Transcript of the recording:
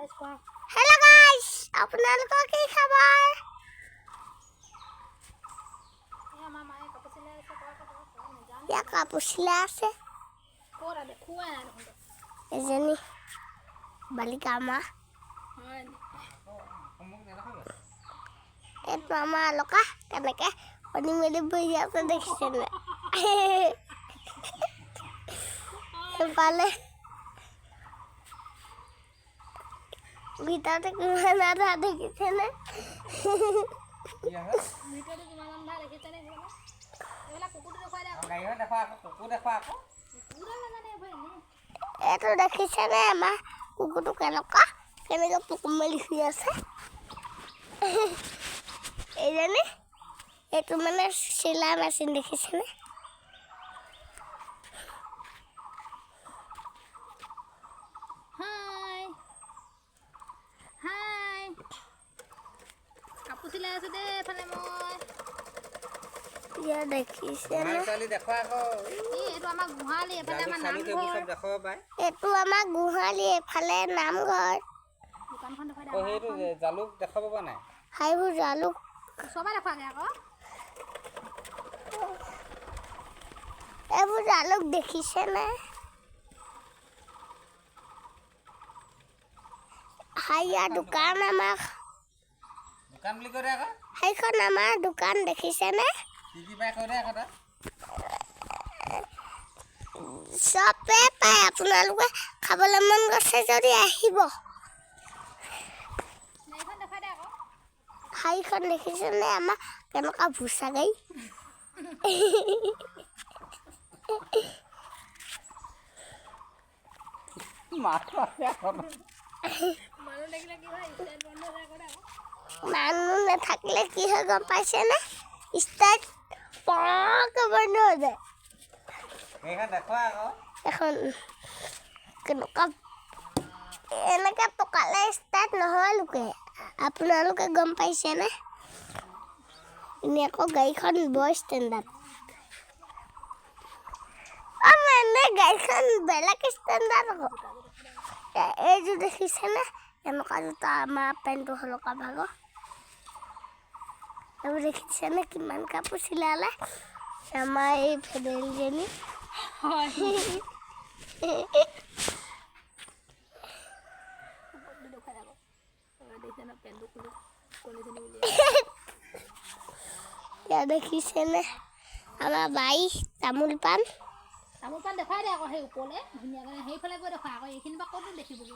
Hello guys, আপোনালোকৰ কি খবৰ? Ya কাপোৰ চিলাই আছে। এজনী বালিকা মা। এইটো আমাৰ লকা কেনেকে পানী মেলি বহি আছে দেখিছেনে? সেইফালে ভিতৰতে কিমান আধা দেখিছেনে? এইটো দেখিছেনে আমাৰ কুকুৰটো কেনেকে পুকুৰ মেলি শুই আছে? এইজনী এইটো মানে চিলাই মেচিন দেখিছেনে? কাপোৰ চিলাই আছে দে এফালে মই ইয়া দেখিছেনে? এইটো আমাৰ গোহালি এফালে আমাৰ নামঘৰ এইটো আমাৰ গোহালি এফালে নামঘৰ। দোকানখন দেখাই দে সেইটো জালুক দেখাব পৰা নাই সেইবোৰ জালুক ওচৰপা দেখুৱাগে আকৌ এইবোৰ জালুক দেখিছেনে? হাইয়া দোকান আমাৰ দোকান বুলি কয় আকৌ সেইখন আমাৰ দোকান দেখিছেনে? কি কি পাই কয় আকৌ তাত চবে পায় আপোনালোকে খাবলৈ মন গৈছে যদি আহিব। এইখন দেখাই দে আকৌ হাইখন দেখিছেনে আমাৰ কেনেকুৱা ভুচা গাই? মানুহ দেখিলে কি হয় ষ্টাইল বন্ধ হৈ যায় আকৌ মানুহ নাথাকিলে কি হয় গম পাইছেনে? ষ্টাৰ্ট পকে বন্ধ হৈ যায়। এইখন দেখুৱা আকৌ এখন কেনেকুৱা এনেকৈ পকালে ষ্টাৰ্ট নহয় লোকে আপোনালোকে গম পাইছেনে? এনেই আকৌ গাড়ীখন বৰ ষ্টেণ্ডাৰ্ড মানে গাড়ীখন বেলেগ ষ্টেণ্ডাৰ্ড আকৌ এইযোৰ দেখিছেনে? এনেকুৱা জোতা আমাৰ পেণ্টটো হলকা ভাগৰ এইবোৰ দেখিছেনে কিমান কাপোৰ চিলালে আমাৰ এই ফেডেলজনী? দেখিছেনে আমাৰ বাই তামোল পাণ দেখুৱাই দে আকৌ সেই ওপৰলৈ ধুনীয়াকৈ সেইফালে গৈ দেখুৱাই আকৌ এইখিনি পৰা ক'তো দেখিবলৈ